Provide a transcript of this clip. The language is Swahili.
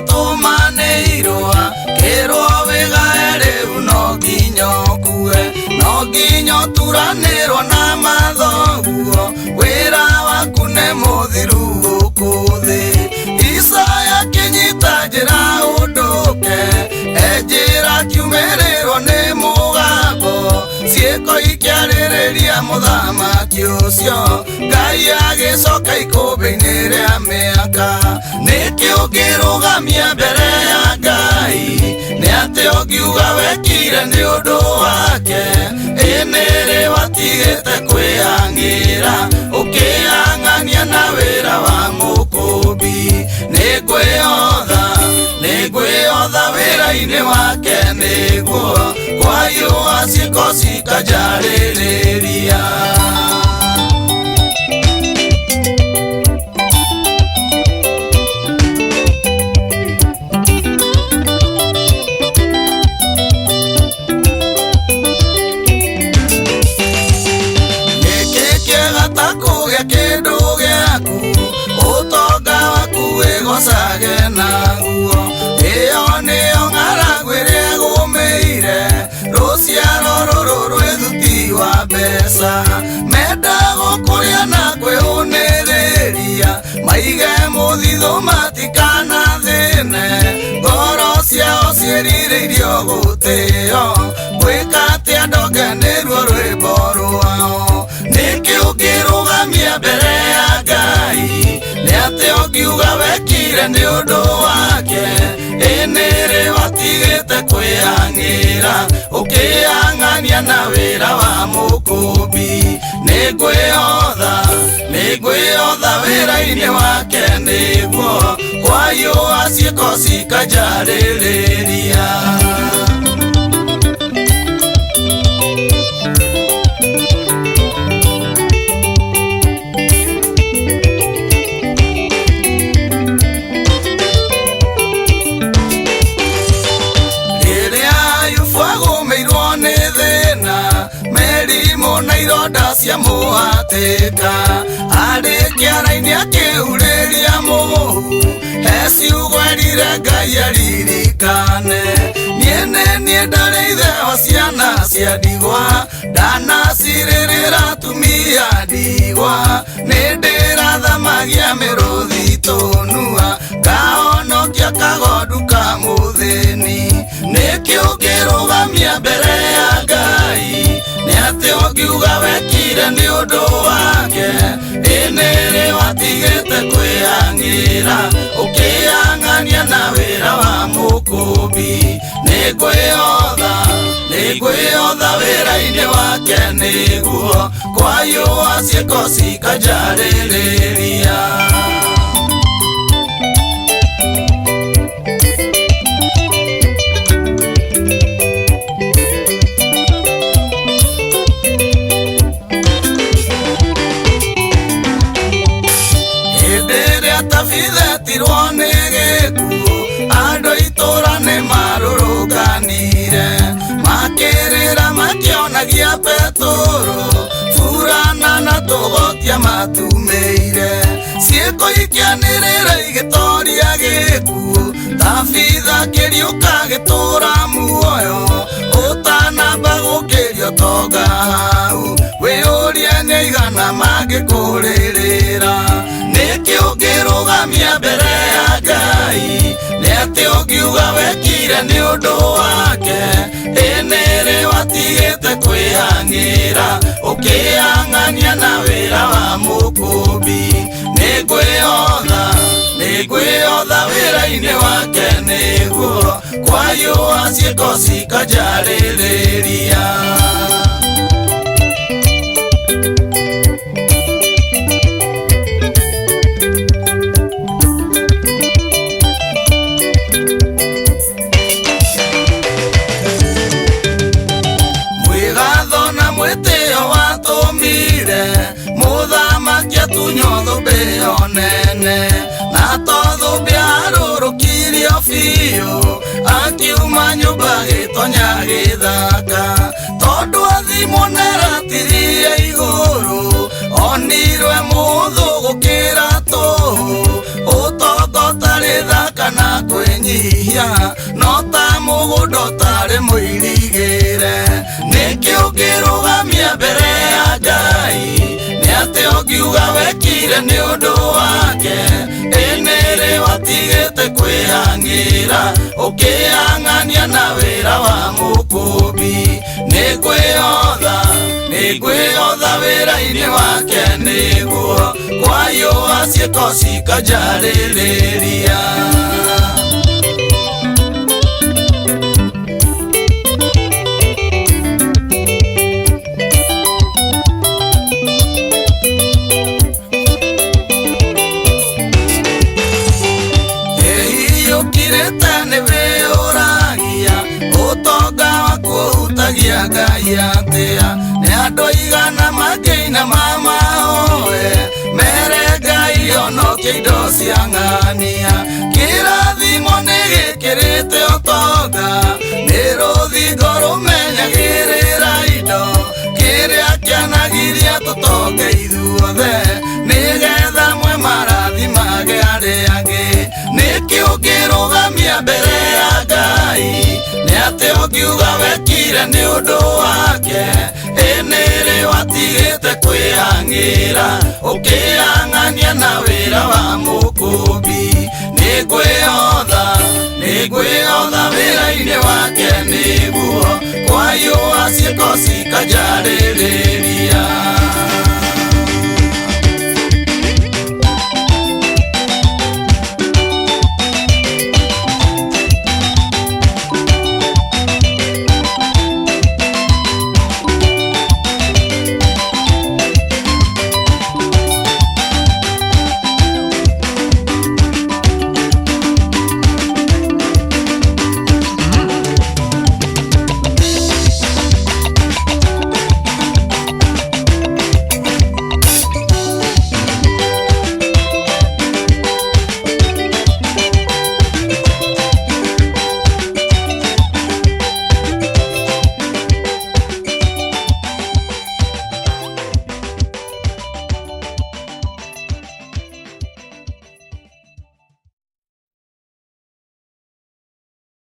tumaneirwa kirwo wigae no nginya kue no nginya turanirwo na mathoguo wira waku ne muthiru gukuthi Isaya kinyita njira unduke enjira kiumirirwo ni mugambo ciiko ikiaririria muthamaki ucio Ngai agicoka ikumbi-ini ria miaka nikio ngirugamia mbere ya Ngai ni ati ungiuga wekire ni undu wake iniri watigite kwiangira ukiang'ania na wira wa mukumbi nigwiotha wira-ini wake niguo kwayua ciiko cikanjaririria kindu giaku utonga waku wigocage naguo iyo niyo ng'aragu iria gumeire ruciaro ruru rwithuti wa mbeca menda gukuria na kwihuniriria maige muthithu matikana thine ngoro ciao ciĩrirĩirio gũtĩo gwĩka atĩa ndonge nĩruo rwĩmbo rwao nĩkĩ ũngĩrũgamia mbere ya Ngai nĩ atĩ ũngiuga wekire nĩ ũndũ wake ĩnĩrĩ watigĩte kwĩang'ĩra ũkĩang'ania na wĩra wa mũkũmbi nĩngwĩotha wĩra-inĩ wake nĩguo kwayũa ciĩko cikanjarĩrĩria na ironda cia muhatĩka arĩ kĩara-inĩ akĩurĩria mũhu he ciugo erire Ngai aririkane niĩ ndarĩ ithe wa ciana cia ndigwa ndanacirĩrĩra atumia ndigwa nĩ ndĩrathamagia mĩrũthi tũnua ngahonokia kagondu ka mũthĩni nĩkĩ ũngĩrũgamia mbere ya Ngai nĩ atĩ ũngiuga wekire nĩ ũndũ wake ĩnĩrĩ watigĩte kwĩang'ĩra ũkĩang'ania na wĩra wa mũkũmbi nĩngwĩotha wĩra-inĩ wake nĩguo kwayũa ciĩko cikanjarĩrĩria tirwo nĩ gĩkuũ andũ itũra nĩ marũrũnganire makĩrĩra makĩonagia Petũrũ burana na tũgotia matumĩire ciĩko ikĩanĩrĩra igĩtoria gĩkuũ Tabitha kĩriũka gĩtũra muoyo ũtanamba gũkĩrio tonga hau wĩyũrie nĩ igana mangĩkũrĩrĩra nĩkĩ ũngĩrũgamia mbere ya Ngai nĩ atĩ ũngiuga wekire nĩ ũndũ wake ĩnĩrĩ watigĩte kwĩang'ĩra ũkĩang'ania na wĩra wa mũkũmbi nĩngwĩotha wĩra-inĩ wake nĩguo kwayũa ciĩko cikanjarĩrĩria muthamaki atunyotho mbĩo nene na tothũmbĩ arũrũkirio biũ akiuma nyũmba gĩtonya gĩthaka tondũ athimwo nĩaratirie igũrũ onirwe mũthũ gũkĩra tũhũ ũtongo tarĩ thaka na kwĩ nyihia no ta mũgũnda ũtarĩ mũirigĩre. Nĩkĩ ũngĩrũgamia mbere ya Ngai nĩ atĩ ũngiuga wekire nĩ ũndũ wake, ĩnĩrĩ watigĩte kwĩhang'ĩra ũkĩhang'ania na wĩra wa Mũkũũmbi. Nĩngwĩotha wĩra-inĩ wake nĩguo kwayũa ciĩko cikanjarĩrĩria. Ngai atĩa nĩ andũ aigana makĩinama mahoe mere Ngai onokie indo cia ng'ania. Kĩrathimo nĩ gĩkĩrĩte ũtonga, nĩ rũthingo rũmenyagĩrĩra indo, kĩrĩa kĩanagiria tũtonge ithuothe nĩgetha mwe marathimage arĩa angĩ. Nĩkĩ ũngĩrũgamia mbere ya Ngai nĩ atĩ ũngiuga wekire nĩ ũndũ wake, ĩnĩrĩ watigĩte kwĩhang'ĩra ũkĩhang'ania na wĩra wa Mũkũũmbi. Nĩngwĩotha wĩra-inĩ wake nĩguo kwayũa ciĩko cikanjarĩrĩria.